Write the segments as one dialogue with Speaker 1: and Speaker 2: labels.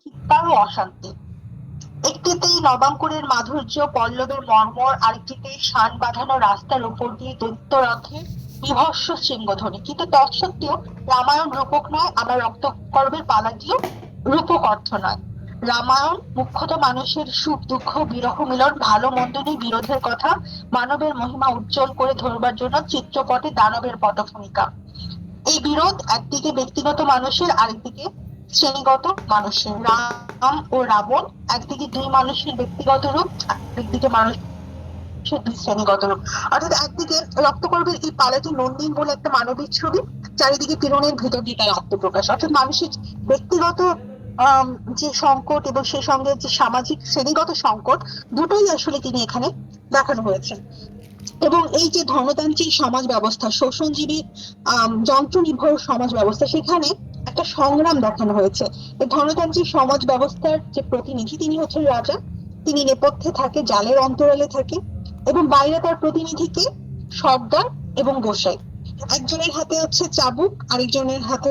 Speaker 1: চিৎকার ও অশান্তি। একটিতেই নবাঙ্কুরের মাধুর্য পল্লবের মর্মর, আরেকটিতে শান বাঁধানো রাস্তার উপর দিয়ে দৈত্যরথের বিভৎস শৃঙ্গধ্বনি। কিন্তু তৎসত্ত্বেও রামায়ণ রূপক নয়, আবার রক্তকর্বের পালাটিও রূপক অর্থ নয়। রামায়ণ মুখ্যত মানুষের সুখ দুঃখ বিরহ মিলন ভালো মন্দ নিয়ে বিরোধের কথা, মানবের মহিমা উজ্জ্বল করে ধরবার জন্য চিত্রপটে দানবের পটভূমিকা। এই বিরোধ একদিকে ব্যক্তিগত মানুষের, আরেকদিকে শ্রেণীগত মানুষের। রাম ও রাবণ একদিকে দুই মানুষের ব্যক্তিগত রূপ, আরেকদিকে মানুষের দুই শ্রেণীগত রূপ। অর্থাৎ একদিকে রক্তকর্বের এই পালাটি নন্দিন বলে একটা মানবিক ছবি, চারিদিকে পীড়নের ভিতর দিয়ে তার আত্মপ্রকাশ। অর্থাৎ মানুষের ব্যক্তিগত আহ যে সংকট এবং সেই সঙ্গে যে সামাজিক শ্রেণীগত সংকট, দুটোই আসলে তিনি এখানে দেখানো হয়েছে। এবং এই যে ধর্মতান্ত্রিক সমাজ ব্যবস্থা, শোষণজীবী যন্ত্র নির্ভর সমাজ ব্যবস্থা, সেখানে একটা সংগ্রাম দেখানো হয়েছে। এই ধর্মতান্ত্রিক সমাজ ব্যবস্থার যে প্রতিনিধি তিনি হচ্ছেন রাজা। তিনি নেপথ্যে থাকে, জালের অন্তরালে থাকে, এবং বাইরে তার প্রতিনিধিকে সর্দার এবং গোসাই। একজনের হাতে হচ্ছে চাবুক, আরেকজনের হাতে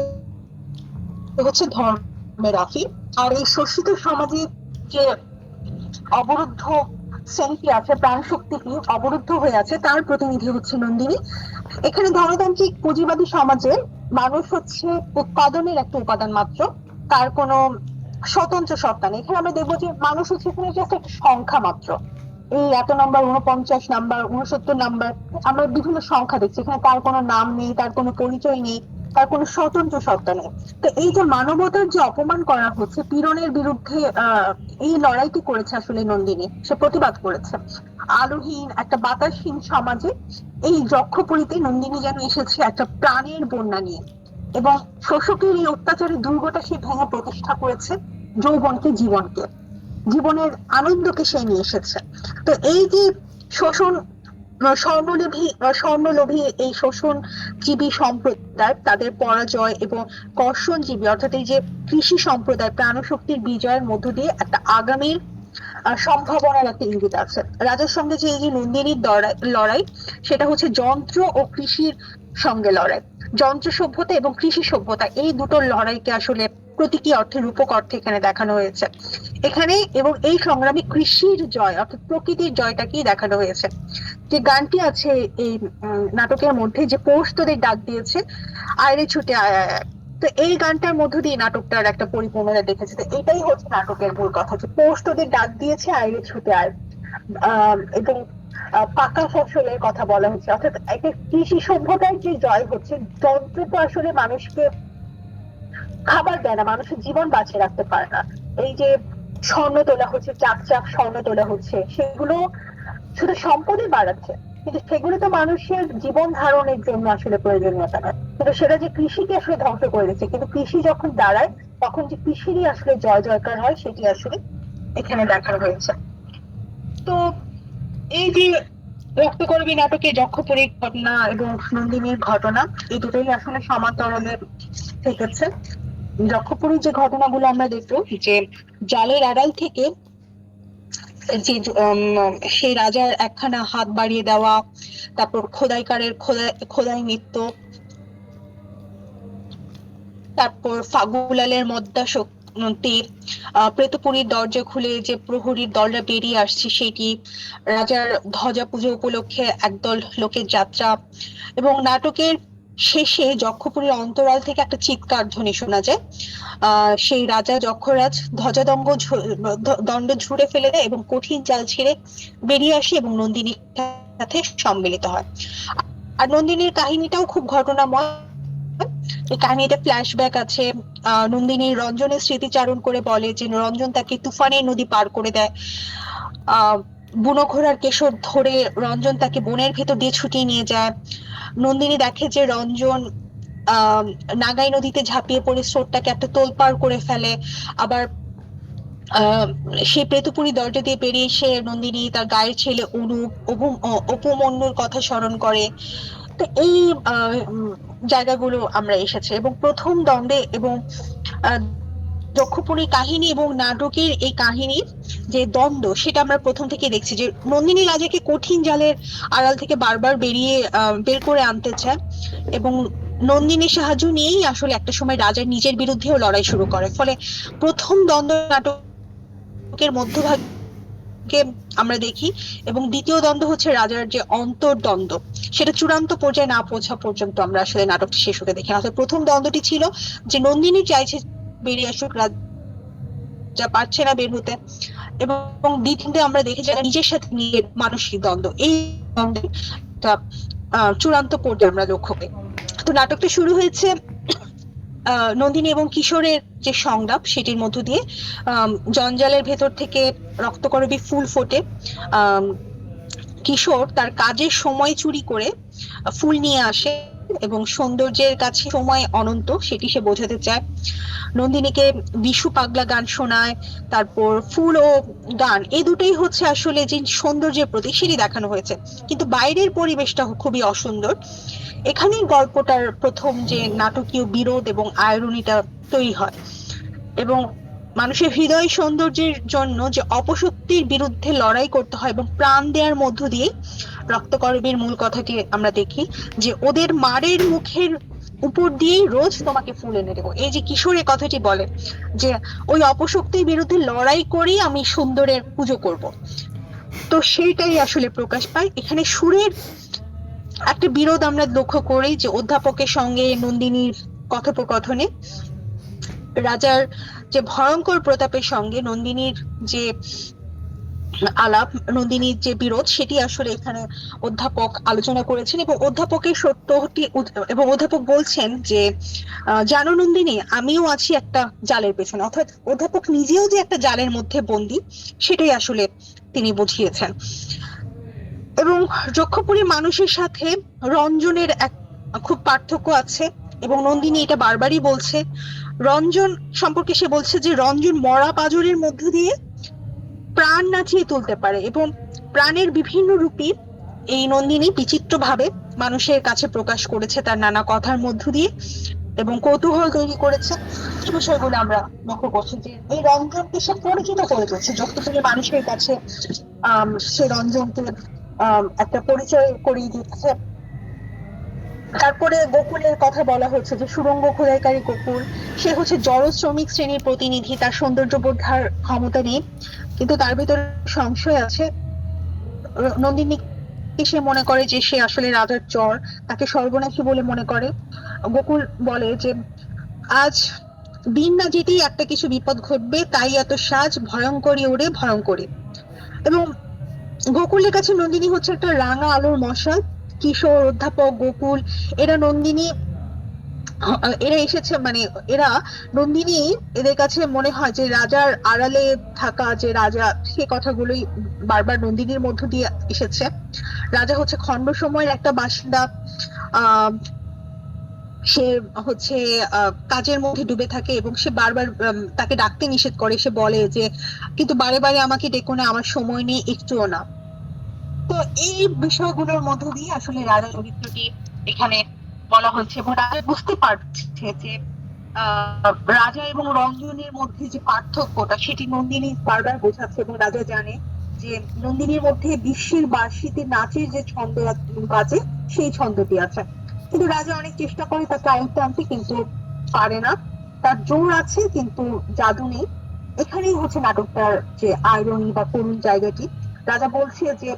Speaker 1: হচ্ছে ধর্মের আফিম। আর এই শোষিত সমাজের যে অবরুদ্ধ শ্রেণীটি আছে, প্রাণ শক্তিটি অবরুদ্ধ হয়ে আছে, তার প্রতিনিধি হচ্ছে নন্দিনী। এখানে ধনতান্ত্রিক পুঁজিবাদী সমাজে মানুষ হচ্ছে উৎপাদনের একটা উপাদান মাত্র, তার কোনো স্বতন্ত্র সত্তা নেই। এখানে আমরা দেখবো যে মানুষ হচ্ছে এখানে জাস্ট একটা সংখ্যা মাত্র। এই এত নাম্বার, 49 নাম্বার, 69 নাম্বার, আমরা বিভিন্ন সংখ্যা দেখছি। এখানে তার কোনো নাম নেই, তার কোনো পরিচয় নেই, তার কোনো স্বতন্ত্র সত্তা নেই। তো এই যে মানবতার যে অপমান করা হচ্ছে, পীড়নের বিরুদ্ধে এই লড়াইটি করেছে আসলে নন্দিনী, সে প্রতিবাদ করেছে। আলোহীন একটা বাতাসহীন সমাজে এই যক্ষপুরীতে নন্দিনী যেন এসেছে একটা প্রাণের বন্যা নিয়ে, এবং শোষকের এই অত্যাচারের দুর্গটা সে ভেঙে প্রতিষ্ঠা করেছে যৌবনকে, জীবনকে, জীবনের আনন্দকে সে নিয়ে এসেছে। তো এই যে শোষণ, স্বর্ণলোভী এই শোষণজীবী সম্প্রদায়, তাদের পরাজয়, এবং কর্ষণজীবী অর্থাৎ এই যে কৃষি সম্প্রদায় প্রাণশক্তির বিজয়ের মধ্য দিয়ে একটা আগামীর সম্ভাবনার একটা ইঙ্গিত আছে। রাজার সঙ্গে যে এই যে নন্দিনীর লড়াই, সেটা হচ্ছে যন্ত্র ও কৃষির সঙ্গে লড়াই। যন্ত্র সভ্যতা এবং কৃষি সভ্যতা, এই দুটো লড়াইকে আসলে প্রতীকী অর্থে, রূপক অর্থে এখানে দেখানো হয়েছে। এখানে এবং এই সংগ্রামে কৃষির জয় অর্থাৎ প্রকৃতির জয়টাকেই দেখানো হয়েছে। যে গানটি আছে এই নাটকের মধ্যে, যে পৌষ তোদের ডাক দিয়েছে, আয়রে ছুটে আয় আয় আয়। তো এই গানটার মধ্য দিয়ে নাটকটার একটা পরিপূর্ণতা দেখেছে। তো এটাই হচ্ছে নাটকের মূল কথা, যে পৌষ তোদের ডাক দিয়েছে, আয়রে ছুটে আয়। এবং পাকা ফসলের কথা বলা হচ্ছে, অর্থাৎ একটা কৃষি সভ্যতার যে জয় হচ্ছে। যন্ত্র তো আসলে মানুষকে খাবার দেয় না, মানুষের জীবন বাঁচিয়ে রাখতে পারে না। এই যে স্বর্ণ তোলা হচ্ছে, চাক চাক স্বর্ণ তোলা হচ্ছে, সেগুলো শুধু সম্পদই বাড়াচ্ছে, কিন্তু সেগুলো তো মানুষের জীবন ধারণের জন্য আসলে প্রয়োজনীয়তা নয়। কিন্তু সেটা যে কৃষিকে আসলে ধ্বংস করে দিচ্ছে। কিন্তু কৃষি যখন দাঁড়ায়, তখন যে কৃষিরই আসলে জয় জয়কার হয়, সেটি আসলে এখানে দেখানো হয়েছে। তো এই যে রক্তকরবী নাটকে যক্ষপুরীর ঘটনা এবং নন্দিনীর ঘটনা, এই দুটোই আসলে সমান্তরালে থেকেছে। যক্ষপুরীর যে ঘটনাগুলো আমরা দেখবো, যে জালের আড়াল থেকে যে সেই রাজার একখানা হাত বাড়িয়ে দেওয়া, তারপর খোদাইকারের খোদাই নৃত্য, তারপর ফাগুলালের মদ্দা শক্তি, প্রেতপুরীর দরজা খুলে যে প্রহরীর দলরা বেরিয়ে আসছে সেটি, রাজার ধ্বজা পুজো উপলক্ষে একদল লোকের যাত্রা, এবং নাটকের শেষে যক্ষপুরীর অন্তরাল থেকে একটা চিৎকার ধ্বনি শোনা যায়। সেই রাজা যক্ষরাজ দণ্ড ঝুড়ে ফেলে দেয় এবং কঠিন জাল ছেড়ে বেরিয়ে আসে এবং নন্দিনীর সাথে সম্মিলিত হয়। আর নন্দিনীর কাহিনীটাও খুব ঘটনাময়। এই কাহিনীতে ফ্ল্যাশব্যাক আছে। নন্দিনী রঞ্জনের স্মৃতিচারণ করে বলে যে রঞ্জন তাকে তুফানের নদী পার করে দেয়। বুনো ঘোড়ার কেশর ধরে রঞ্জন তাকে বনের ভেতর দিয়ে ছুটিয়ে নিয়ে যায়। নন্দিনী দেখে যে রঞ্জন নাগাই নদীতে ঝাঁপিয়ে পড়ে স্রোতটাকে একটা তোলপাড় করে ফেলে। আবার সেই প্রেতপুরী দরজা দিয়ে বেরিয়ে এসে নন্দিনী তার গায়ের ছেলে অনুপ, উপমন্যুর কথা স্মরণ করে। তো এই জায়গাগুলো আমরা এসেছে, এবং প্রথম দ্বন্দ্বে এবং যক্ষপুরী কাহিনী এবং নাটকের এই কাহিনীর যে দ্বন্দ্ব, সেটা আমরা প্রথম থেকে দেখছি, যে নন্দিনী রাজাকে কঠিন জালের আড়াল থেকে বারবার বের করে আনতে চায়, এবং নন্দিনীর সাহায্য নিয়েই আসলে একটা সময় রাজার নিজের বিরুদ্ধেও লড়াই শুরু করে। ফলে প্রথম দ্বন্দ্ব নাটকের মধ্যভাগে আমরা দেখি, এবং দ্বিতীয় দ্বন্দ্ব হচ্ছে রাজার যে অন্তর্দ্বন্দ্ব, সেটা চূড়ান্ত পর্যায়ে না পৌঁছা পর্যন্ত আমরা আসলে নাটকটি শেষ হতে দেখি। আসলে প্রথম দ্বন্দ্বটি ছিল যে নন্দিনী চাইছে বেরিয়ে আসুক, রাজা পারছে না বের হতে, এবং দ্বিতীয়তে আমরা দেখি যে নিজের সাথে নিজের মানসিক দ্বন্দ্ব, এই দ্বন্দ্বের একটা চূড়ান্ত পর্যায়ে আমরা লক্ষ্য করি। তো নাটকটা শুরু হয়েছে নন্দিনী এবং কিশোরের যে সংলাপ সেটির মধ্য দিয়ে। জঞ্জালের ভেতর থেকে রক্তকরবী ফুল ফোটে। কিশোর তার কাজের সময় চুরি করে ফুল নিয়ে আসে, এবং সৌন্দর্যের কাছে সময় অনন্ত সেটি সে বোঝাতে চায়। নন্দিনীকে বিশু পাগলা গান শোনায়, তারপর ফুল ও গান এই দুটোই হচ্ছে আসলে যে সৌন্দর্যের প্রতীক সেটি দেখানো হয়েছে, কিন্তু বাইরের পরিবেশটা খুবই অসুন্দর। এখানেই গল্পটার প্রথম যে নাটকীয় বিরোধ এবং আয়রনিটা তৈরি হয়, এবং মানুষের হৃদয় সৌন্দর্যের জন্য যে অপশক্তির বিরুদ্ধে লড়াই করতে হয় এবং প্রাণ দেওয়ার মধ্য দিয়ে রক্তকরবীর মূল কথাটি আমরা দেখি, যে ওদের মারের মুখের উপর দিয়েই রোজ তোমাকে ফুল এনে দেবো। এই যে কিশোরের কথাটি বলে যে ওই অপশক্তির বিরুদ্ধে লড়াই করেই আমি সুন্দরের পুজো করব, তো সেইটাই আসলে প্রকাশ পায় এখানে। সুরের একটা বিরোধ আমরা লক্ষ্য করি যে অধ্যাপকের সঙ্গে নন্দিনীর কথোপকথনে, রাজার যে ভয়ঙ্কর প্রতাপের সঙ্গে নন্দিনীর যে আলাপ, নন্দিনীর যে বিরোধ, সেটি আসলে এখানে অধ্যাপক আলোচনা করেছেন। এবং অধ্যাপকের সত্যটি, এবং অধ্যাপক বলছেন যে জানো নন্দিনী, আমিও আছি একটা জালের পেছনে, অর্থাৎ অধ্যাপক নিজেও যে একটা জালের মধ্যে বন্দী সেটাই আসলে তিনি বুঝিয়েছেন। এবং যক্ষপুরীর মানুষের সাথে রঞ্জনের এক খুব পার্থক্য আছে, এবং নন্দিনী এটা বারবারই বলছে। রঞ্জন সম্পর্কে সে বলছে যে রঞ্জন মরা পাঁজরের মধ্য দিয়ে প্রাণ নাচিয়ে তুলতে পারে, এবং প্রাণের বিভিন্ন রূপই এই নন্দিনী বিচিত্র ভাবে মানুষের কাছে প্রকাশ করেছে তার নানা কথার মধ্য দিয়ে, এবং কৌতূহল তৈরি করেছে। এই বিষয়গুলো আমরা লক্ষ্য করছি যে এই রঞ্জনকে সে পরিচিত করে তুলছে যক্ষপুরীর মানুষের কাছে। সে রঞ্জনকে একটা পরিচয় করিয়ে দিচ্ছে। তারপরে গোকুলের কথা বলা হচ্ছে যে সুড়ঙ্গ খোদাইকারী গোকুল, সে হচ্ছে জড় শ্রমিক শ্রেণীর প্রতিনিধি, তার সৌন্দর্য বোধার ক্ষমতা নেই, কিন্তু তার ভিতরে সংশয় আছে। নন্দিনী সে মনে করে যে সে আসলে রাজার চর, তাকে সর্বনাশী বলে মনে করে। গোকুল বলে যে আজ দিন না যেতেই একটা কিছু বিপদ ঘটবে, তাই এত সাজ ভয়ঙ্করী ওরে ভয়ঙ্করী। এবং গোকুলের কাছে নন্দিনী হচ্ছে একটা রাঙা আলোর মশাল। কিশোর, অধ্যাপক, গোকুল এরা এসেছে, মানে এরা নন্দিনী এদের কাছে মনে হয় যে রাজার আড়ালে থাকা যে রাজা, সে কথাগুলোই বারবার নন্দিনীর মধ্য দিয়ে এসেছে। রাজা হচ্ছে খণ্ড সময়ের একটা বাসিন্দা, সে হচ্ছে কাজের মধ্যে ডুবে থাকে, এবং সে বারবার তাকে ডাকতে নিষেধ করে। সে বলে যে কিন্তু বারে বারে আমাকে ডেকো না, আমার সময় নেই একটুও না। তো এই বিষয়গুলোর মধ্য দিয়ে আসলে রাজা চরিত্রটি এখানে বলা হচ্ছে, এবং রাজা বুঝতে পারছে যে রাজা এবং রঞ্জনের মধ্যে যে পার্থক্যটা সেটি নন্দিনী বারবার বোঝাচ্ছে, এবং রাজা জানে যে নন্দিনীর মধ্যে বিশ্বের বার্ষিকী নাচের যে ছন্দ বাজে সেই ছন্দটি আছে, কিন্তু রাজা অনেক চেষ্টা করে তাকে আয়ত্তে আনতে, কিন্তু পারে না। তার জোর আছে কিন্তু জাদু নেই। এখানেই হচ্ছে নাটকটার যে আয়রনি বা করুণ জায়গাটি। রাজা বলছে যে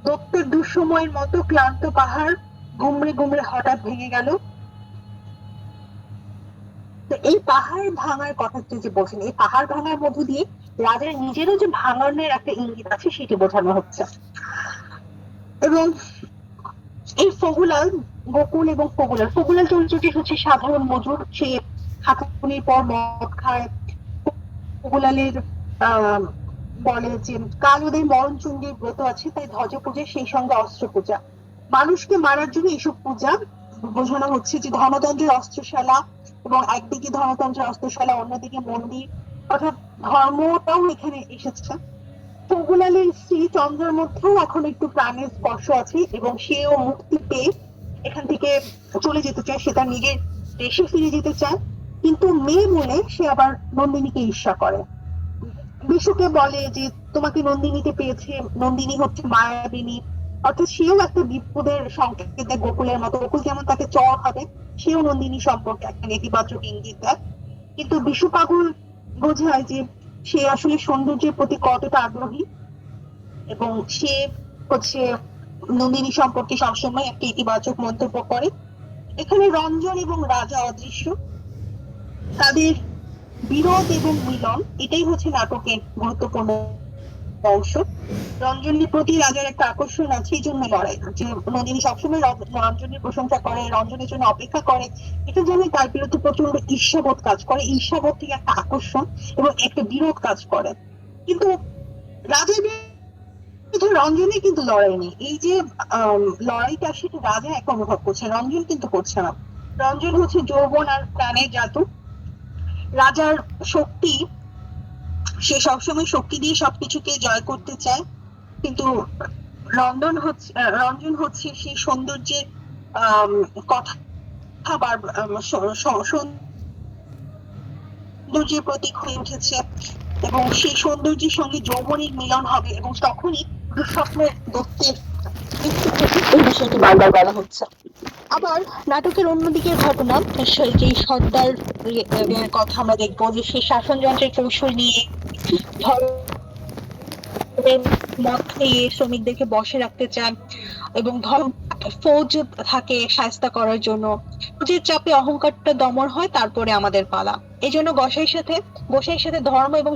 Speaker 1: দত্তের দুঃসময়ের মতো ক্লান্ত পাহাড় গুমড়ে গুমড়ে হঠাৎ ভেঙে গেল। তো এই পাহাড় ভাঙার কথা যে বলছেন, এই পাহাড় ভাঙার মধ্য দিয়ে রাজার নিজেরও যে ভাঙনের একটা ইঙ্গিত আছে সেটি বোঝানো হচ্ছে। এবং এই ফগুলাল, গোকুল এবং ফগুলাল চরিত্রটি হচ্ছে সাধারণ মজুর, সে হাতুড়ির পর মদ খায়। ফগুলালের বলে যে কাল ওদের মরণ চণ্ডীর ব্রত আছে, তাই ধ্বজ পূজা, সেই সঙ্গে অস্ত্র পূজা। মানুষকে মারার জন্য এইসব পূজা বোঝানো হচ্ছে যে ধনতন্ত্রের অস্ত্রশালা, এবং একদিকে ধনতন্ত্রের অস্ত্রশালা, অন্যদিকে মন্দির, অর্থাৎ ধর্মটাও এখানে এসেছে। ফগুলালের স্ত্রী চন্দ্রের মধ্যেও এখন একটু প্রাণের স্পর্শ আছে, এবং সেও মুক্তি পেয়ে এখান থেকে চলে যেতে চায়, সে তার নিজের দেশে ফিরে যেতে চায়, কিন্তু মেয়ে বলে সে আবার নন্দিনীকে ঈর্ষা করে। বিশুকে বলে যে তোমাকে নন্দিনীতে পেয়েছে, নন্দিনী হচ্ছে মায়াবিনী, অর্থাৎ সেও একটা বিপদের সংকেত দেয় গোকুলের মতো। গোকুল যেমন তাকে চর হবে, সেও নন্দিনী সম্পর্কে একটা নেতিবাচক ইঙ্গিত দেয়। কিন্তু বিশু পাগল বোঝায় যে সে আসলে সৌন্দর্যের প্রতি কতটা আগ্রহী, এবং সে হচ্ছে নন্দিনী সম্পর্কে সবসময় একটা ইতিবাচক মন্তব্য করে। এখানে রঞ্জন এবং রাজা অদৃশ্য, তাদের বিরোধ এবং মিলন এটাই হচ্ছে নাটকের গুরুত্বপূর্ণ অংশ। রঞ্জনের প্রতি রাজার একটা আকর্ষণ আছে, এই জন্য লড়াই, যে নন্দিনী সবসময় রঞ্জনের প্রশংসা করে, রঞ্জনের জন্য অপেক্ষা করে, এটা জন্য তার বিরুদ্ধে প্রচন্ড ঈর্ষাবোধ কাজ করে। ঈর্ষাবোধ থেকে একটা আকর্ষণ এবং একটা বিরোধ কাজ করে। কিন্তু রাজার বিরুদ্ধে রঞ্জনের কিন্তু লড়াই নেই। এই যে লড়াইটা, সেটা রাজা এক অনুভব করছে, রঞ্জন কিন্তু করছে না। রঞ্জন হচ্ছে যৌবন আর প্রাণের জাতু। রাজার শক্তি, সে সবসময় শক্তি দিয়ে সবকিছুকে জয় করতে চায়। কিন্তু রঞ্জন হচ্ছে সেই সৌন্দর্যের কথা সৌন্দর্যের প্রতীক হয়ে উঠেছে, এবং সেই সৌন্দর্যের সঙ্গে যৌবনের মিলন হবে, এবং তখনই দুঃস্বপ্নের দৈত্যের মৃত্যু ঘটে, এই বিষয়টি বারবার বলা হচ্ছে। আবার নাটকের অন্যদিকের ঘটনা, সেই যে সর্দার কথা আমরা দেখবো, যে সেই শাসনযন্ত্রের কৌশল নিয়ে মদ খেয়ে শ্রমিকদেরকে বসে রাখতে চান, এবং ফৌজ থাকে শায়েস্তা করার জন্য। ফৌজের চাপে অহংকারটা দমন হয়, তারপরে আমাদের পালা। এই জন্য গোসাইয়ের সাথে ধর্ম এবং